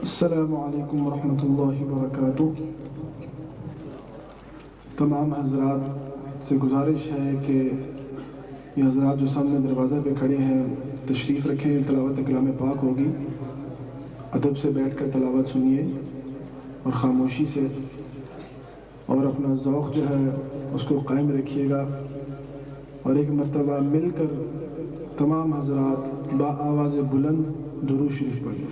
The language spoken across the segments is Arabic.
अस्सलामु अलैकुम वरहमतुल्लाहि वबरकातुह। तमाम हज़रात से गुजारिश है कि ये हज़रात जो सामने दरवाज़ा पे खड़े हैं तशरीफ़ रखें। तिलावत कलाम पाक होगी, अदब से बैठकर तिलावत सुनिए और ख़ामोशी से, और अपना ज़ौक़ जो है उसको कायम रखिएगा। और एक मरतबा मिलकर तमाम हज़रात बाआवाज़ बुलंद दुरूद शरीफ पढ़िए।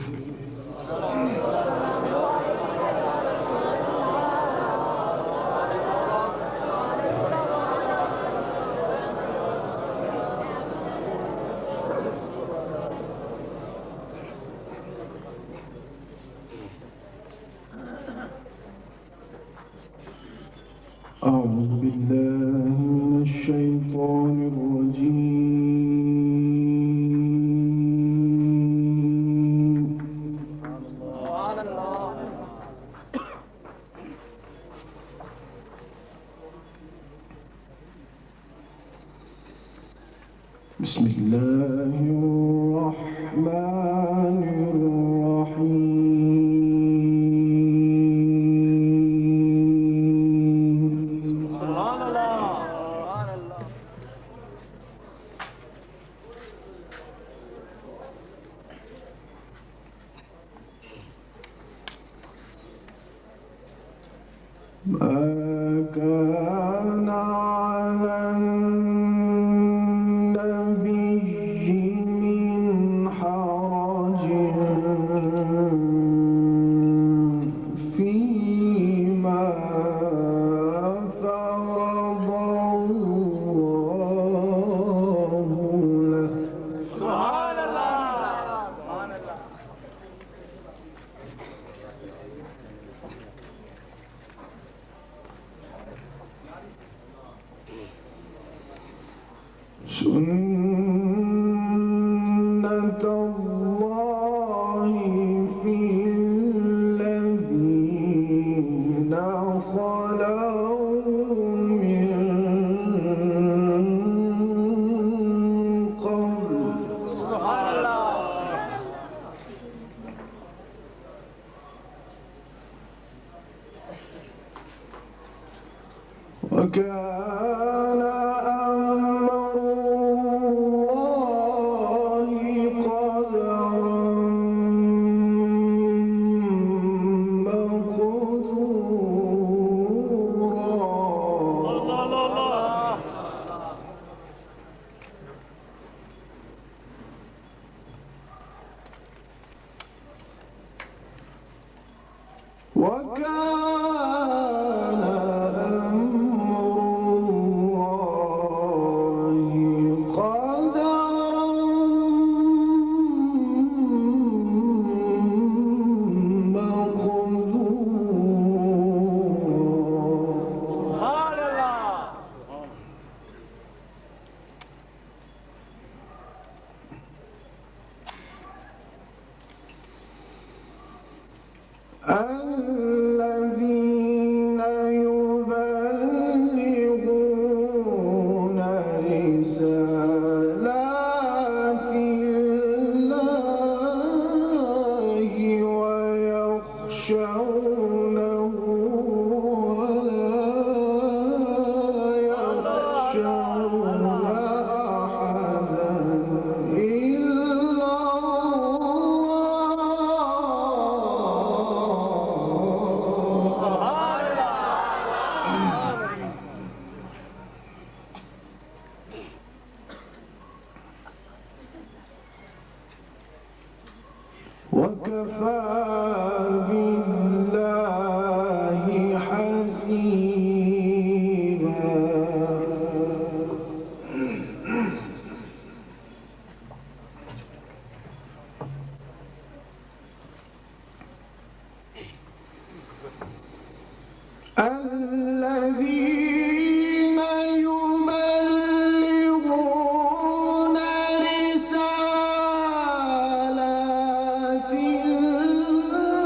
أعوذ بالله من الشيطان الرجيم بسم الله الرحمن ما كان على النبي من حرج فيما فرض الله له. سبحان الله سبحان الله. سنة الله في الذين خلوا من قبل. سبحان الله. وكان أمر الله قدرا مقدورا. الله الله الله. وكان أمر الله قدرا مقدورا. سبحان الله. الذين يبلغون رسالات الله ويخشونه ولا يخشون أحدا إلا الله. سبحان الله. وكفى بالله حسيبا. الذين يبلغون رسالات الله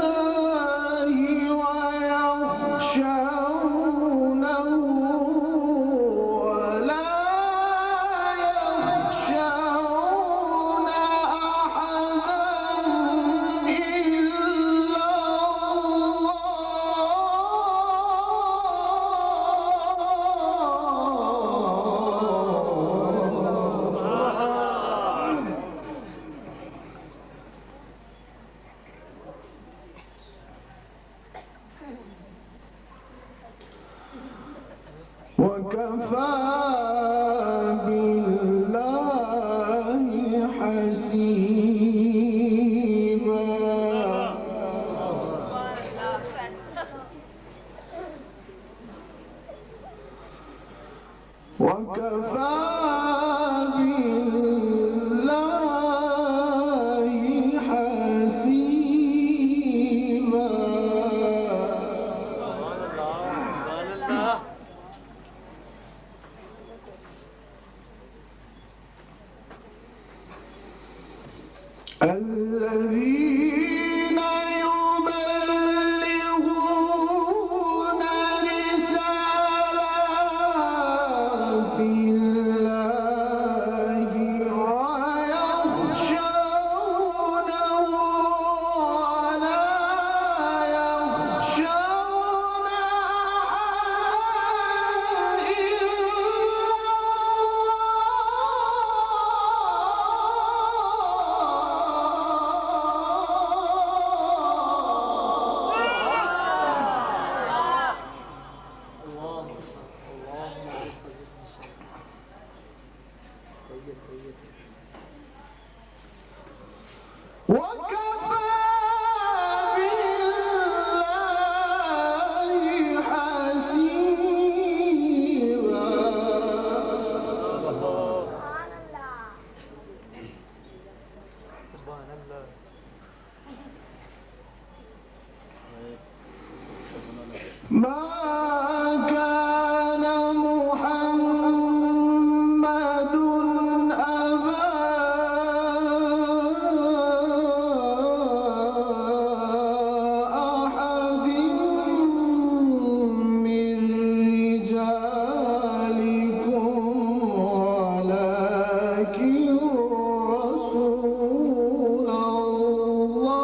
وكفى بالله حسيبا وكفى بالله حسيبا الذين يبلغون رسالات الله ويخشونه ولا يخشون أحدا وكفى بالله حسيبا ما كان محمد أبا أحد من رجالكم ولكن رسول الله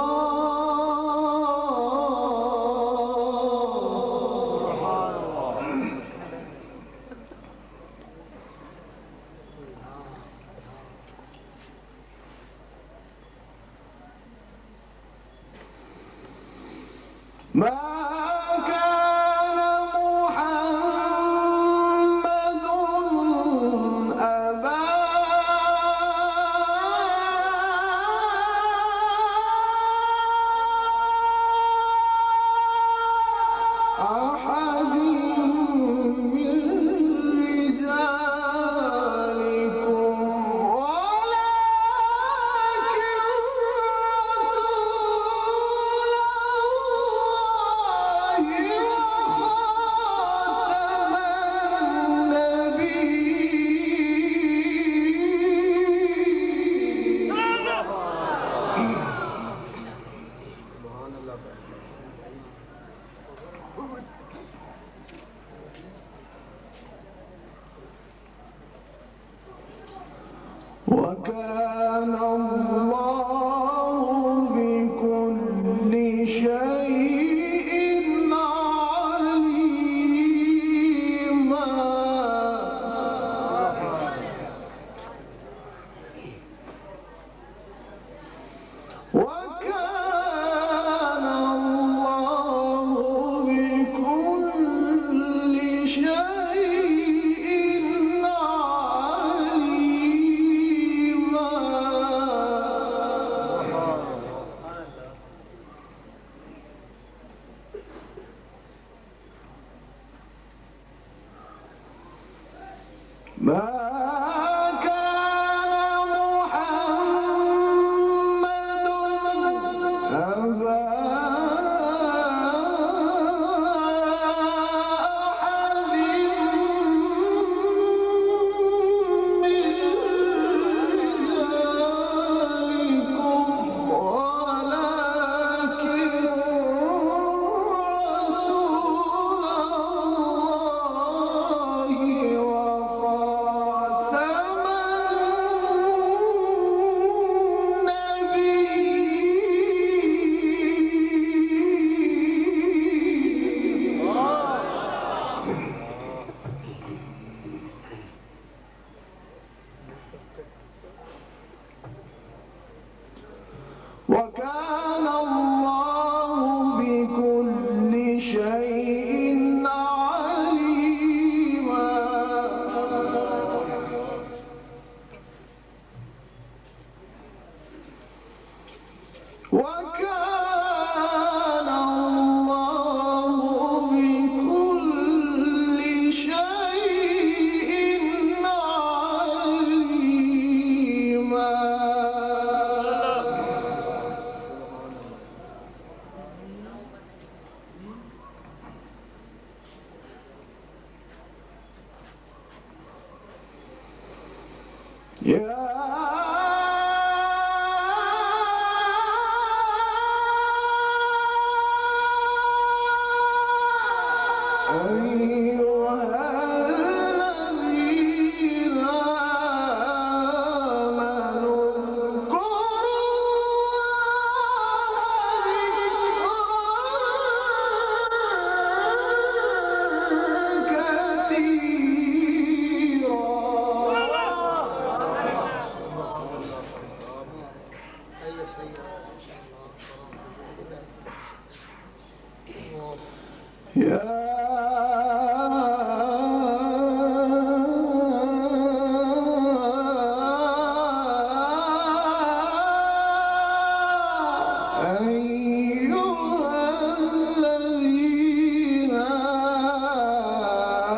ما كان محمد أبا أحد من رجالكم ولكن رسول الله وكان الله بكل شيء عليما. يا أيها الذين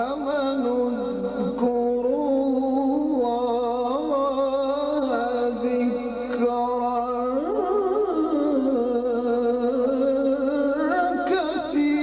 آمنوا اذكروا ذكرا كثيرا.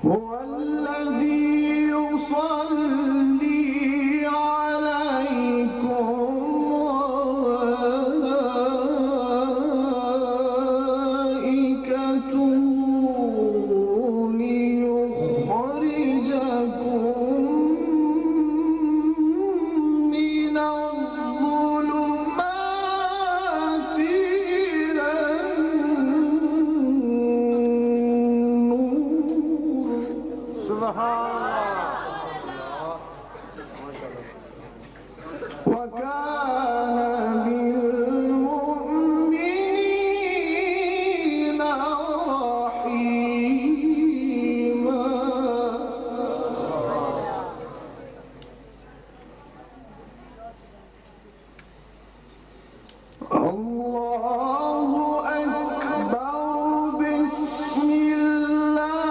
هو الذي يصلي عليكم وملائكته ليخرجكم من الظلمات إلى النور. سبحان وكان بالمؤمنين رحيما. الله أكبر. بسم الله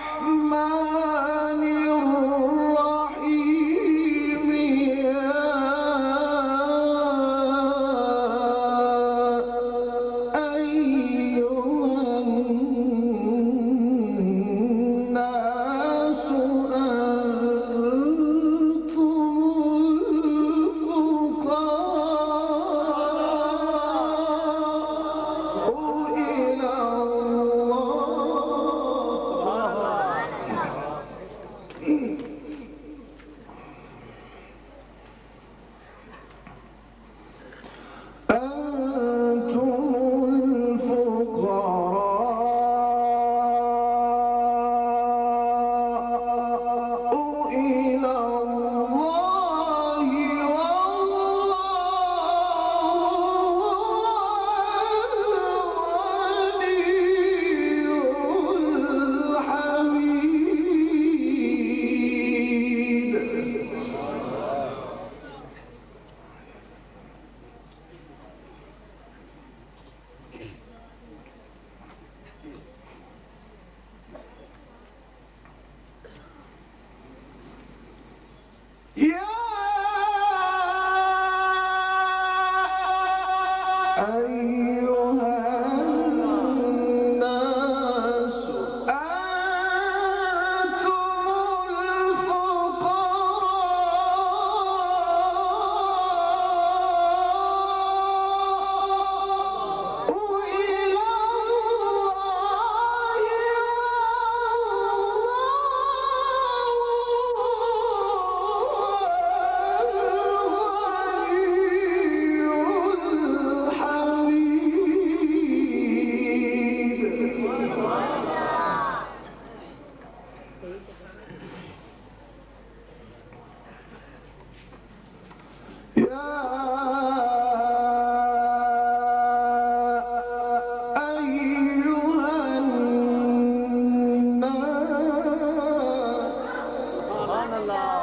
الرحمن الرحيم. يا أيها الناس أنتم الفقراء سبحان الله.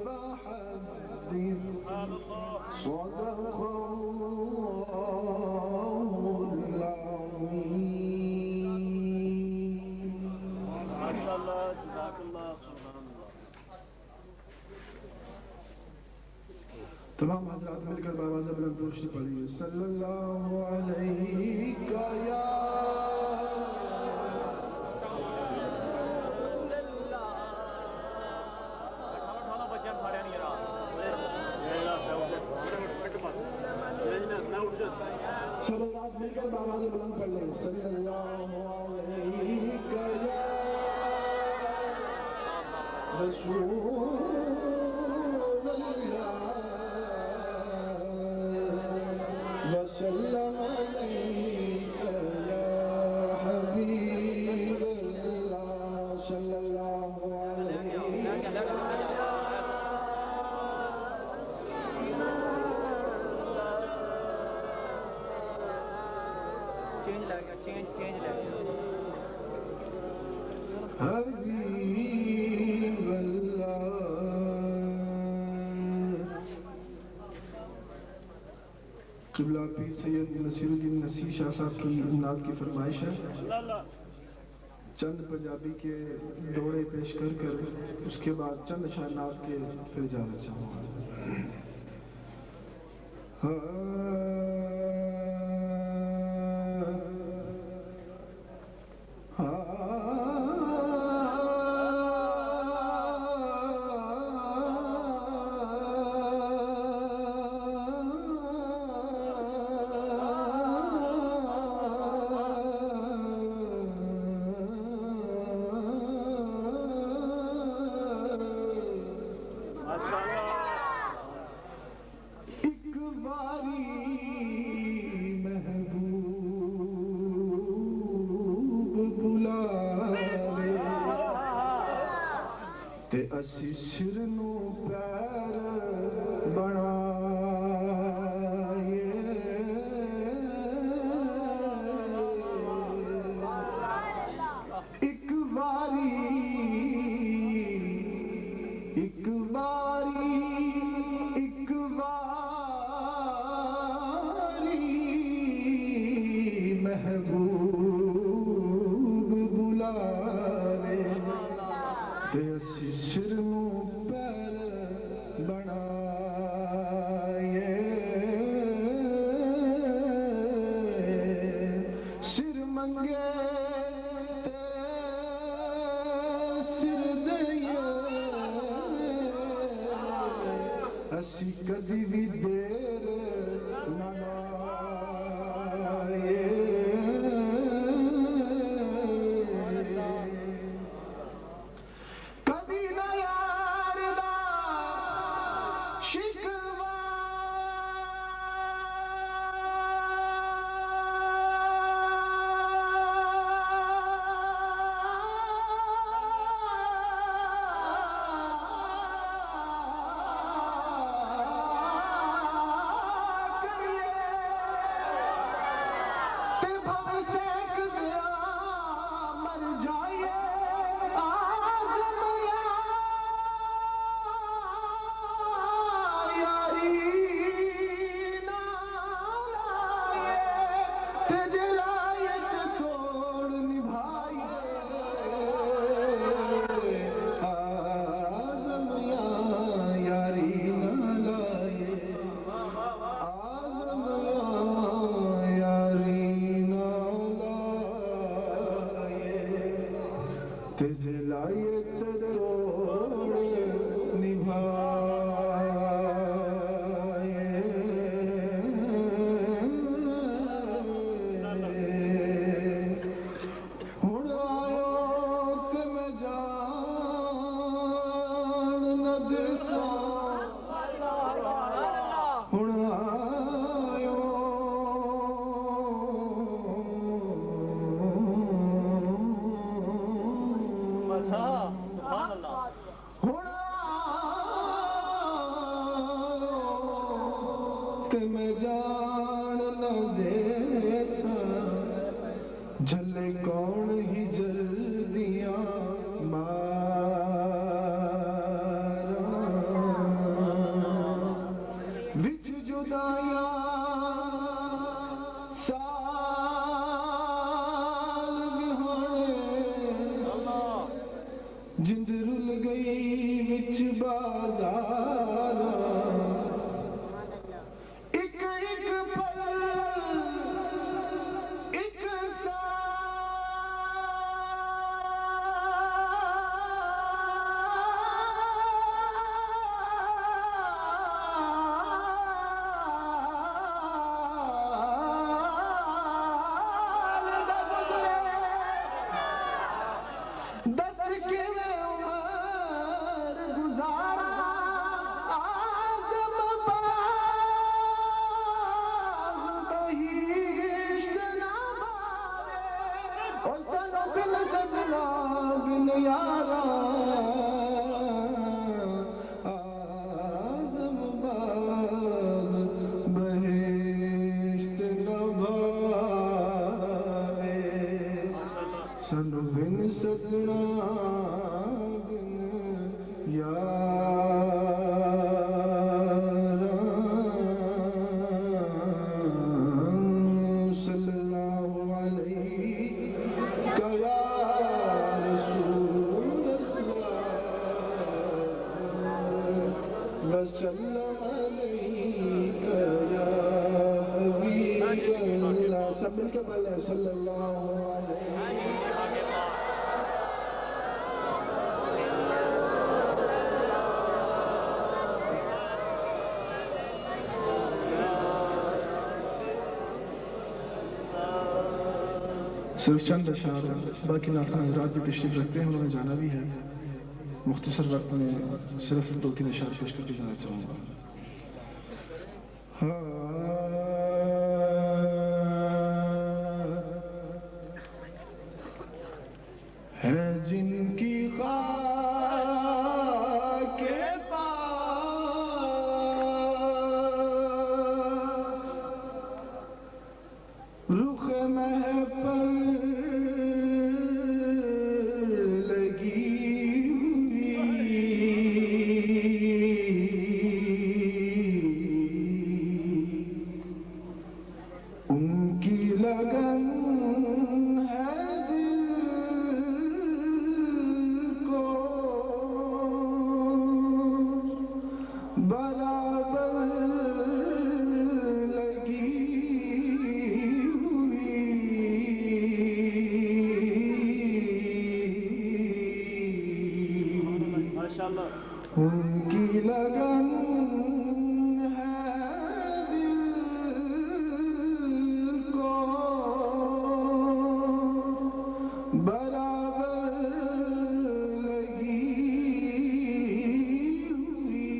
فحدث صدق الله العظيم. ما شاء الله جزاك الله سبحان الله. تمام حضرات مل کر باواز بلند روشنی پڑھیے. صلی اللہ علیہ یا سب رات مل کر باواز بلند پڑھ لیں. صلی اللہ علیہ یا رسول اللہ وسلم علیک یا حبیب اللہ. صلی اللہ علیہ چینج لگے حبیب اللہ. قبلہ پیر سید نصیر الدین نصیر شاہ صاحب کی نعت کی فرمائش ہے. چند پنجابی کے دوڑے پیش کر کر اس کے بعد چند اشعار نعت کے پھر جانا چاہوں گا. اسی سر نو پیر بنائے ایک باری محبوب بلاوے تے اسی سر نو پیر بنائے سر منگے تے سر دئیے اسی کدی بھی دیر نہ لائے میں جان نہ دے سا جھلے کون ہی جلدیاں مارا جدایاں سال وہانے جند رل گئی وچ بازار ایک ایک پل ایک دس کے عمر گزارا آزم باغ بہشت نہ بارے اور سنو بن سجنا بن یارا آزم باغ بہشت نہ بارے سنو بن سجنا بن یارا صلی اللہ علیہ یا رسول اللہ وسلم علیہ یا حبیب اللہ سب مل کے پڑھ لیں صلی اللہ علیہ صرف چند اشعار باقی ناخن حضرات بھی تشریف رکھتے ہیں، انہوں نے جانا بھی ہے. مختصر وقت میں صرف 2-3 اشعار پیش کر کے جانا چاہوں گا. ہے جن کی خاک پا رخ مہ پر ان کی لگن ہے دل کو برابر لگی ہوئی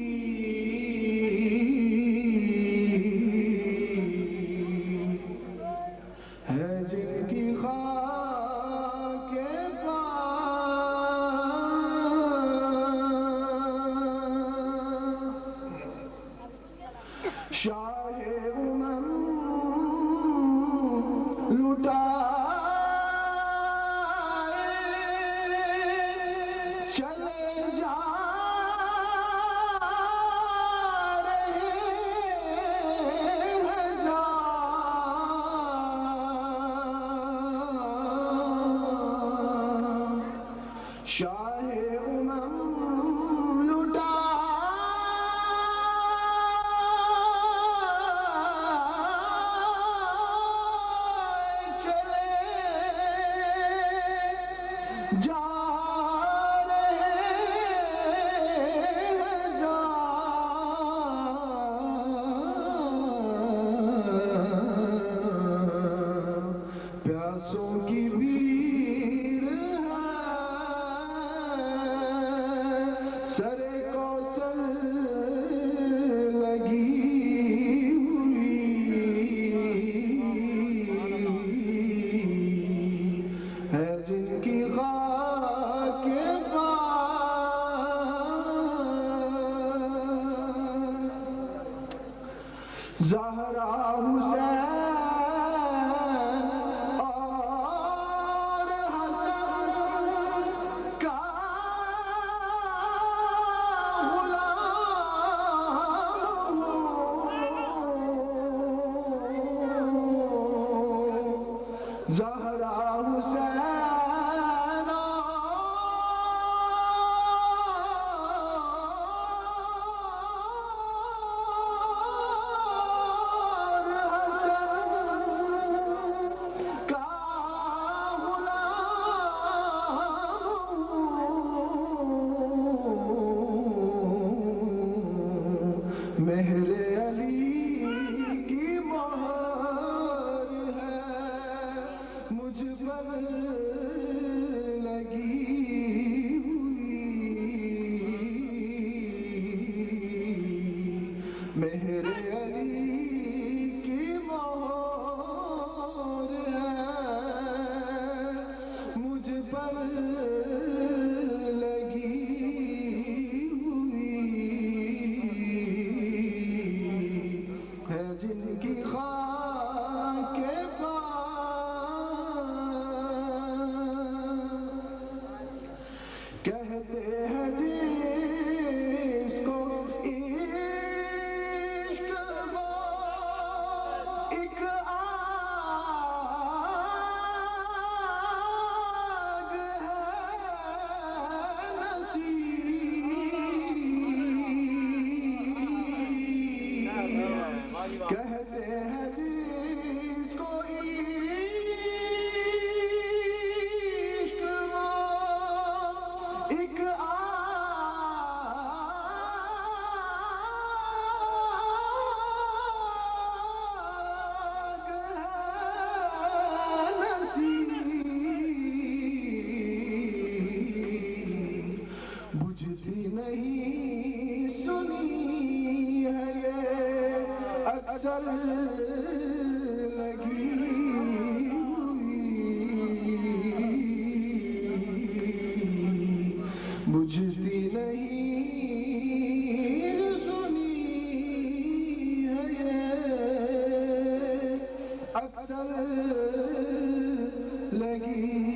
ہے جن کی خاک پا شاہ امم لٹائے چلے جا رہے ہیں جان شاہ امم جا رہے جان پیاسوں کی بھیڑ ہے سر کوثر لگی ہوئی ہے جن کی خاک پا زہرا حسین اور حسن کا غلام ہوں زہرا حسین مہر علی کی مہر ہے مجھ پر لگی ہوئی، مہر علی کی مہر ہے مجھ پر لگی ہے، جن کی خاک کے پاس کہتے ہیں جس کو عشق وہ ایک آگ ہے نصیب، کہتے ہیں جس کو عشق وہ ایک آگ ہے نصیب، بجھتی نہیں سنی ہے یہ اکثر لگی ہوئی، بجھتی نہیں سنی ہے یہ اکثر لگی